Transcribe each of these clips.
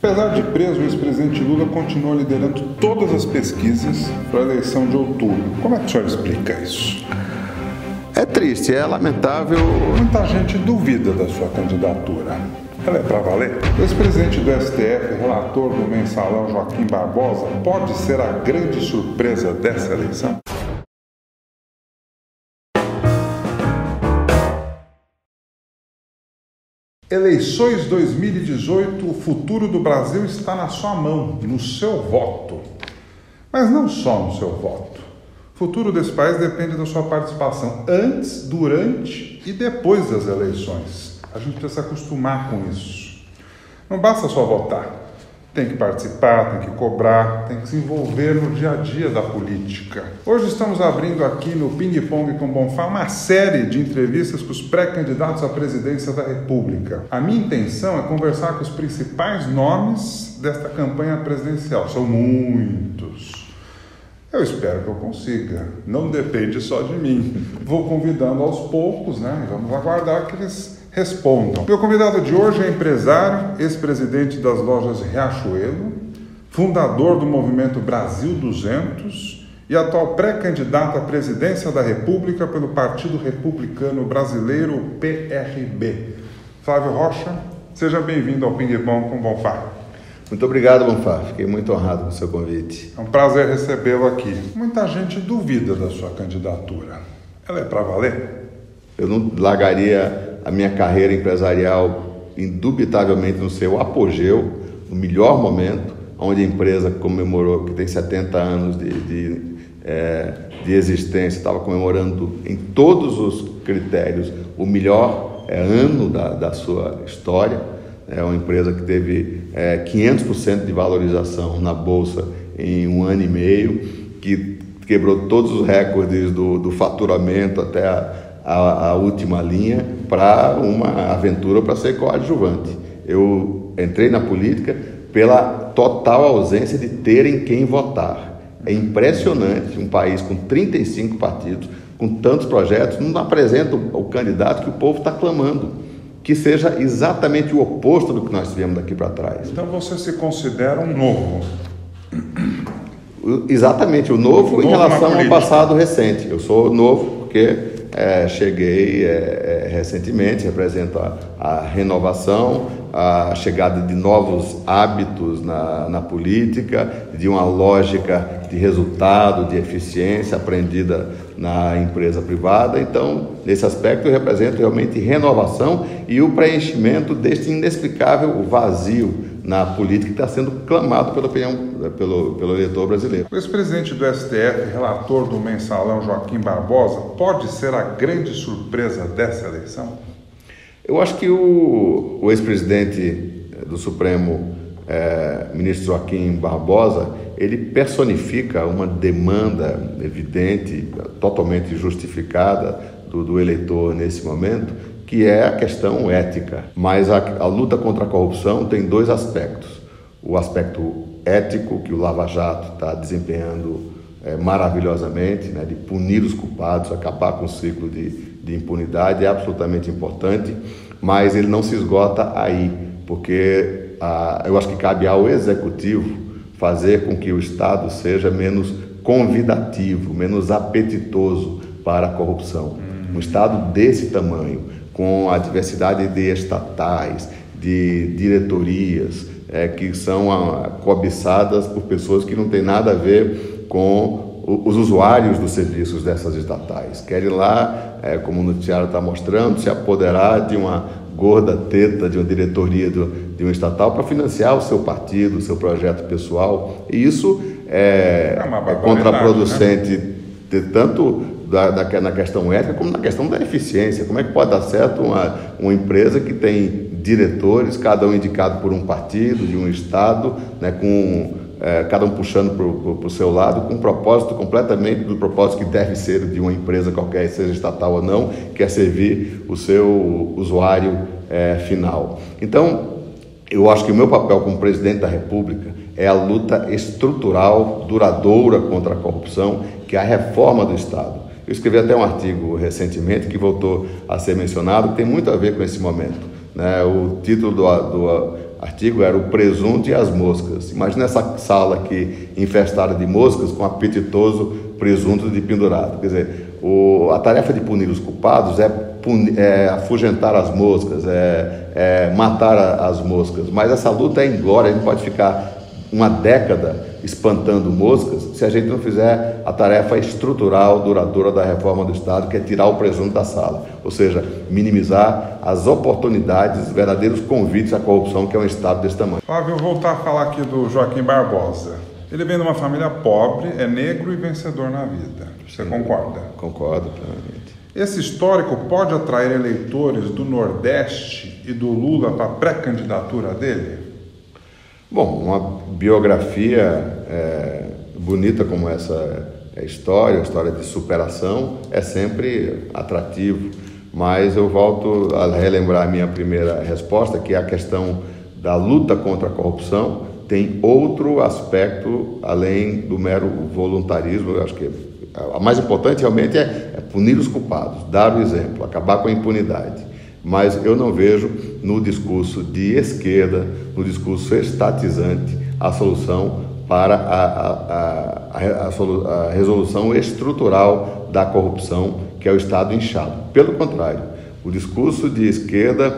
Apesar de preso, o ex-presidente Lula continua liderando todas as pesquisas para a eleição de outubro. Como é que o senhor explica isso? É triste, é lamentável. Muita gente duvida da sua candidatura. Ela é para valer? O ex-presidente do STF, relator do Mensalão Joaquim Barbosa, pode ser a grande surpresa dessa eleição? Eleições 2018, o futuro do Brasil está na sua mão, no seu voto. Mas não só no seu voto. O futuro desse país depende da sua participação antes, durante e depois das eleições. A gente precisa se acostumar com isso. Não basta só votar. Tem que participar, tem que cobrar, tem que se envolver no dia a dia da política. Hoje estamos abrindo aqui no Ping Pong com Bonfá uma série de entrevistas com os pré-candidatos à presidência da República. A minha intenção é conversar com os principais nomes desta campanha presidencial. São muitos. Eu espero que eu consiga. Não depende só de mim. Vou convidando aos poucos, né? Vamos aguardar que eles respondam. Meu convidado de hoje é empresário, ex-presidente das lojas Riachuelo, fundador do movimento Brasil 200 e atual pré-candidato à presidência da República pelo Partido Republicano Brasileiro, PRB. Flávio Rocha, seja bem-vindo ao Ping Pong com Bonfá. Muito obrigado, Bonfá. Fiquei muito honrado com o seu convite. É um prazer recebê-lo aqui. Muita gente duvida da sua candidatura. Ela é para valer? Eu não largaria a minha carreira empresarial indubitavelmente no seu apogeu, no melhor momento, onde a empresa comemorou, que tem 70 anos de existência, estava comemorando em todos os critérios o melhor ano da sua história. É uma empresa que teve 500% de valorização na Bolsa em um ano e meio, que quebrou todos os recordes do faturamento até a última linha, para uma aventura para ser coadjuvante. Eu entrei na política pela total ausência de terem quem votar. É impressionante, um país com 35 partidos, com tantos projetos, não apresenta o candidato que o povo está clamando, que seja exatamente o oposto do que nós tivemos daqui para trás. Então você se considera um novo? Exatamente, o novo em relação ao passado recente. Eu sou novo porque cheguei recentemente, represento a renovação, a chegada de novos hábitos na política, de uma lógica de resultado, de eficiência aprendida na empresa privada. Então, nesse aspecto, eu represento realmente renovação e o preenchimento deste inexplicável vazio na política que está sendo clamado pelo eleitor brasileiro. O ex-presidente do STF, relator do Mensalão Joaquim Barbosa, pode ser a grande surpresa dessa eleição? Eu acho que o ex-presidente do Supremo, ministro Joaquim Barbosa, ele personifica uma demanda evidente, totalmente justificada do eleitor nesse momento, que é a questão ética. Mas a luta contra a corrupção tem dois aspectos. O aspecto ético, que o Lava Jato está desempenhando maravilhosamente, né, de punir os culpados, acabar com o ciclo de impunidade, é absolutamente importante, mas ele não se esgota aí, porque eu acho que cabe ao Executivo fazer com que o Estado seja menos convidativo, menos apetitoso para a corrupção. Um Estado desse tamanho, com a diversidade de estatais, de diretorias, que são cobiçadas por pessoas que não têm nada a ver com os usuários dos serviços dessas estatais. Querem lá, como o noticiário está mostrando, se apoderar de uma gorda teta de uma diretoria de uma estatal para financiar o seu partido, o seu projeto pessoal. E isso é contraproducente, né? Tanto na questão ética como na questão da eficiência. Como é que pode dar certo uma empresa que tem diretores, cada um indicado por um partido, de um estado, né, cada um puxando para o seu lado, com um propósito completamente do propósito que deve ser de uma empresa qualquer, seja estatal ou não, que é servir o seu usuário final. Então, eu acho que o meu papel como presidente da República é a luta estrutural, duradoura contra a corrupção, que é a reforma do Estado. Eu escrevi até um artigo recentemente que voltou a ser mencionado, que tem muito a ver com esse momento, né? O título artigo era o presunto e as moscas. Imagina essa sala aqui infestada de moscas com apetitoso presunto de pendurado. Quer dizer, a tarefa de punir os culpados é afugentar as moscas, matar as moscas. Mas essa luta é inglória, a gente pode ficar uma década espantando moscas se a gente não fizer a tarefa estrutural, duradoura da reforma do Estado, que é tirar o presunto da sala, ou seja, minimizar as oportunidades, verdadeiros convites à corrupção que é um Estado desse tamanho. Flávio, eu vou voltar a falar aqui do Joaquim Barbosa. Ele vem de uma família pobre, é negro e vencedor na vida. Você concorda? Concordo plenamente. Esse histórico pode atrair eleitores do Nordeste e do Lula para a pré-candidatura dele? Bom, uma biografia bonita como essa história de superação, é sempre atrativo. Mas eu volto a relembrar a minha primeira resposta, que é a questão da luta contra a corrupção. Tem outro aspecto além do mero voluntarismo. Eu acho que a mais importante realmente é punir os culpados, dar o exemplo, acabar com a impunidade. Mas eu não vejo no discurso de esquerda, no discurso estatizante, a solução para a resolução estrutural da corrupção, que é o Estado inchado. Pelo contrário, o discurso de esquerda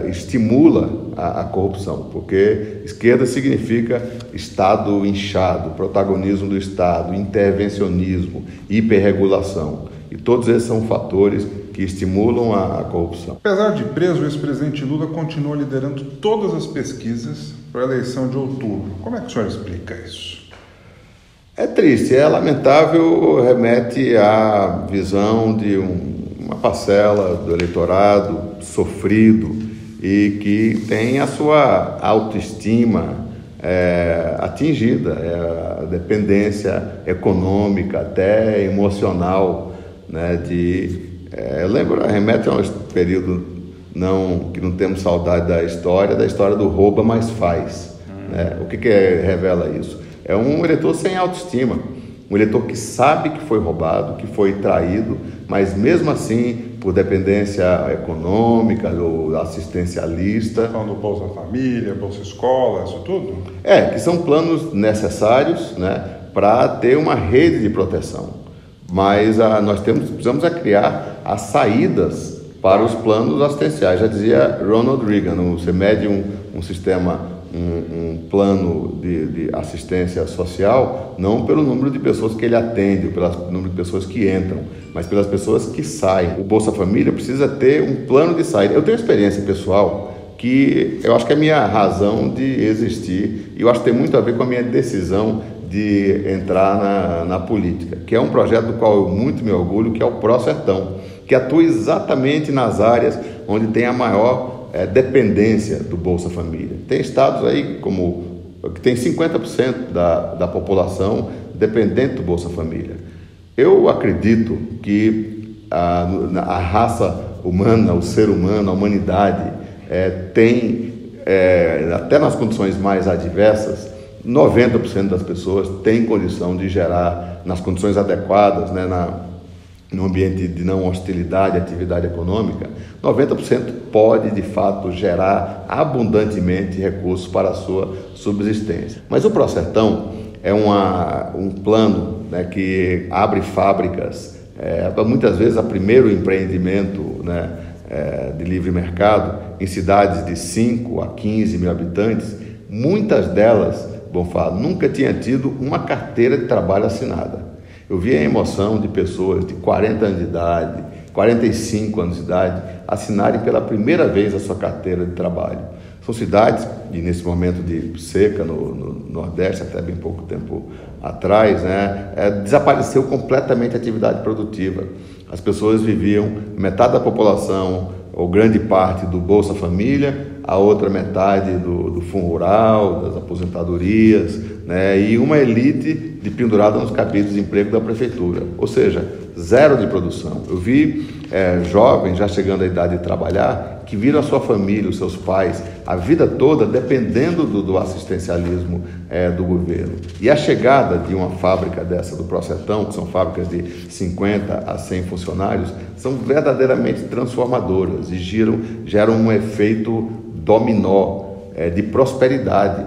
estimula a corrupção, porque esquerda significa Estado inchado, protagonismo do Estado, intervencionismo, hiperregulação. E todos esses são fatores que estimulam a corrupção. Apesar de preso, o ex-presidente Lula continua liderando todas as pesquisas para a eleição de outubro. Como é que o senhor explica isso? É triste, é lamentável, remete à visão de uma parcela do eleitorado sofrido e que tem a sua autoestima atingida, a dependência econômica, até emocional, né, remete a um período que não temos saudade da história do rouba, mas faz. Né? O que revela isso? É um eleitor sem autoestima, um eleitor que sabe que foi roubado, que foi traído, mas mesmo assim, por dependência econômica ou assistencialista. Falando do Bolsa Família, Bolsa Escola, isso tudo? Que são planos necessários, né, para ter uma rede de proteção. Mas nós precisamos criar as saídas para os planos assistenciais. Já dizia Ronald Reagan, você mede um sistema, um plano de assistência social, não pelo número de pessoas que ele atende, pelo número de pessoas que entram, mas pelas pessoas que saem. O Bolsa Família precisa ter um plano de saída. Eu tenho experiência pessoal que eu acho que é a minha razão de existir, e eu acho que tem muito a ver com a minha decisão de entrar na política, que é um projeto do qual eu muito me orgulho, que é o Pró-Sertão, que atua exatamente nas áreas onde tem a maior dependência do Bolsa Família. Tem estados aí que tem 50% da população dependente do Bolsa Família. Eu acredito que a raça humana, o ser humano, a humanidade tem, até nas condições mais adversas, 90% das pessoas têm condição de gerar, nas condições adequadas, né, no ambiente de não hostilidade, atividade econômica, 90% pode, de fato, gerar abundantemente recursos para a sua subsistência. Mas o Pró-Sertão é um plano, né, que abre fábricas, muitas vezes, a primeiro empreendimento, né, de livre mercado, em cidades de 5 a 15 mil habitantes, muitas delas, nunca tinha tido uma carteira de trabalho assinada. Eu vi a emoção de pessoas de 40 anos de idade, 45 anos de idade, assinarem pela primeira vez a sua carteira de trabalho. São cidades, e nesse momento de seca no Nordeste, até bem pouco tempo atrás, né, desapareceu completamente a atividade produtiva. As pessoas viviam, metade da população, ou grande parte do Bolsa Família, a outra metade do Fundo Rural, das aposentadorias, né, e uma elite de pendurada nos cabides de emprego da prefeitura, ou seja, zero de produção. Eu vi jovens já chegando à idade de trabalhar que viram a sua família, os seus pais, a vida toda dependendo do assistencialismo do governo. E a chegada de uma fábrica dessa do Pró-Sertão, que são fábricas de 50 a 100 funcionários, são verdadeiramente transformadoras e geram um efeito dominó de prosperidade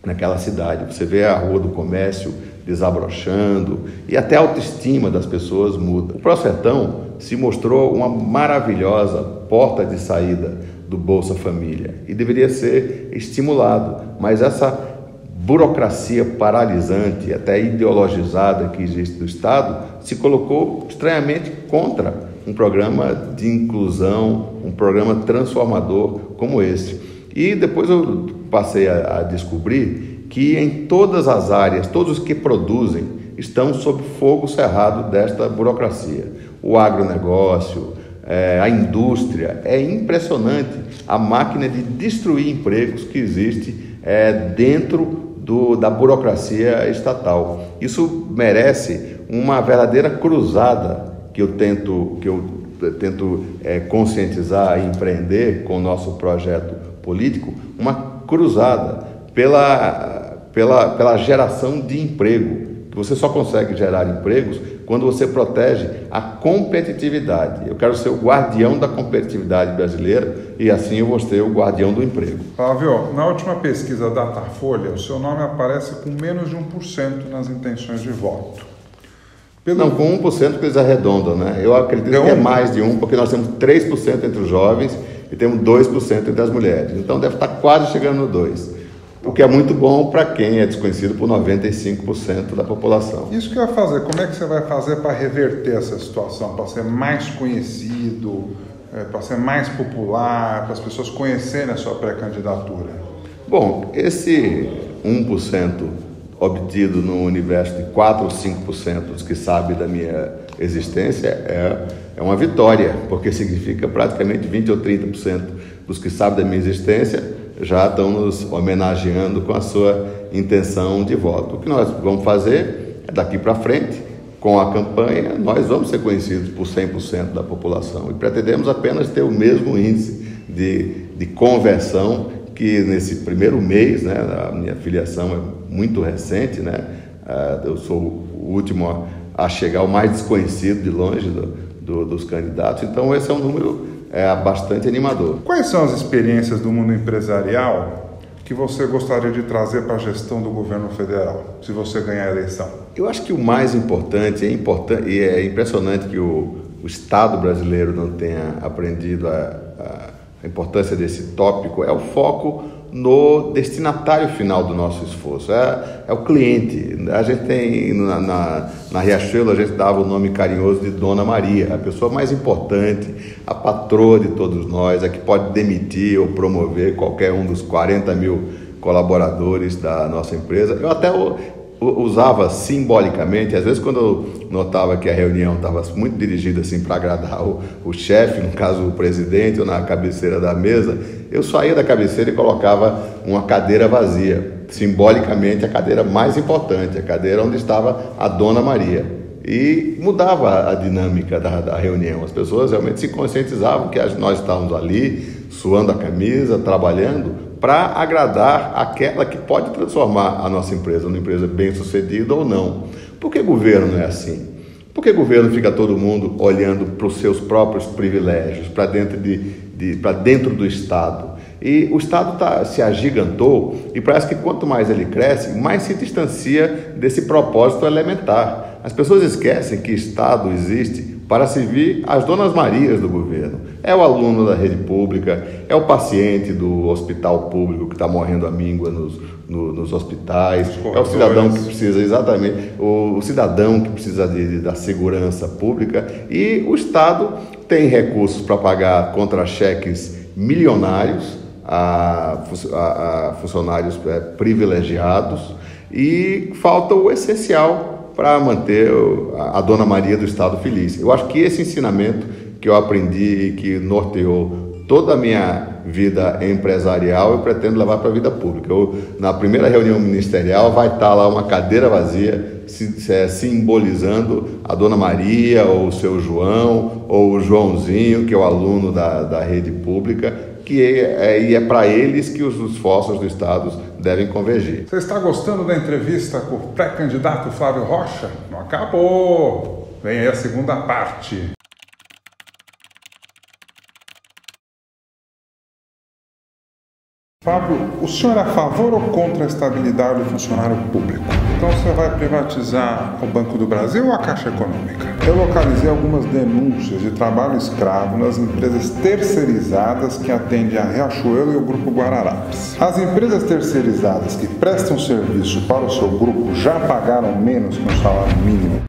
naquela cidade. Você vê a Rua do Comércio desabrochando e até a autoestima das pessoas muda. O Prosertão se mostrou uma maravilhosa porta de saída do Bolsa Família e deveria ser estimulado, mas essa burocracia paralisante, até ideologizada que existe do Estado, se colocou estranhamente contra um programa de inclusão, um programa transformador como esse. E depois eu passei a descobrir que em todas as áreas, todos os que produzem, estão sob fogo cerrado desta burocracia. O agronegócio, a indústria, é impressionante a máquina de destruir empregos que existe dentro da burocracia estatal. Isso merece uma verdadeira cruzada que eu tento conscientizar e empreender com o nosso projeto político, uma cruzada pela geração de emprego. Você só consegue gerar empregos quando você protege a competitividade. Eu quero ser o guardião da competitividade brasileira e assim eu vou ser o guardião do emprego. Flávio, na última pesquisa da Datafolha, o seu nome aparece com menos de 1% nas intenções de voto. Não, com 1% que eles arredondam, né? Eu acredito que é mais de 1%, porque nós temos 3% entre os jovens e temos 2% entre as mulheres. Então deve estar quase chegando no 2%. O que é muito bom para quem é desconhecido por 95% da população. Isso que eu ia fazer, como é que você vai fazer para reverter essa situação, para ser mais conhecido, para ser mais popular, para as pessoas conhecerem a sua pré-candidatura? Bom, esse 1% obtido no universo de 4 ou 5% dos que sabem da minha existência é uma vitória, porque significa praticamente 20 ou 30% dos que sabem da minha existência já estão nos homenageando com a sua intenção de voto. O que nós vamos fazer é daqui para frente, com a campanha, nós vamos ser conhecidos por 100% da população e pretendemos apenas ter o mesmo índice de conversão que nesse primeiro mês, né, a minha filiação é muito recente, né, eu sou o último a chegar, o mais desconhecido de longe dos candidatos, então esse é um número bastante animador. Quais são as experiências do mundo empresarial que você gostaria de trazer para a gestão do governo federal, se você ganhar a eleição? Eu acho que o mais importante, e é impressionante que o Estado brasileiro não tenha aprendido a importância desse tópico, é o foco no destinatário final do nosso esforço, é o cliente. A gente tem, na Riachuelo, a gente dava o nome carinhoso de Dona Maria, a pessoa mais importante, a patroa de todos nós, a que pode demitir ou promover qualquer um dos 40 mil colaboradores da nossa empresa. Eu até usava simbolicamente, às vezes quando eu notava que a reunião estava muito dirigida assim para agradar o chefe, no caso o presidente, ou na cabeceira da mesa, eu saía da cabeceira e colocava uma cadeira vazia, simbolicamente a cadeira mais importante, a cadeira onde estava a Dona Maria, e mudava a dinâmica da reunião. As pessoas realmente se conscientizavam que nós estávamos ali, suando a camisa, trabalhando para agradar aquela que pode transformar a nossa empresa numa empresa bem-sucedida ou não. Por que governo não é assim? Por que governo fica todo mundo olhando para os seus próprios privilégios, para dentro do Estado? E o Estado se agigantou e parece que quanto mais ele cresce, mais se distancia desse propósito elementar. As pessoas esquecem que Estado existe para servir as Donas Marias do governo. É o aluno da rede pública, é o paciente do hospital público que está morrendo à míngua nos hospitais, é o cidadão que precisa, exatamente, o cidadão que precisa da segurança pública, e o Estado tem recursos para pagar contra-cheques milionários a funcionários privilegiaados, e falta o essencial para manter a Dona Maria do Estado feliz. Eu acho que esse ensinamento que eu aprendi e que norteou toda a minha vida empresarial, eu pretendo levar para a vida pública. Na primeira reunião ministerial vai estar lá uma cadeira vazia, simbolizando a Dona Maria, ou o seu João, ou o Joãozinho, que é o aluno da rede pública, e é para eles que os esforços do Estado devem convergir. Você está gostando da entrevista com o pré-candidato Flávio Rocha? Não acabou! Vem aí a segunda parte. Fábio, o senhor é a favor ou contra a estabilidade do funcionário público? Então você vai privatizar o Banco do Brasil ou a Caixa Econômica? Eu localizei algumas denúncias de trabalho escravo nas empresas terceirizadas que atendem a Riachuelo e o Grupo Guararapes. As empresas terceirizadas que prestam serviço para o seu grupo já pagaram menos que um salário mínimo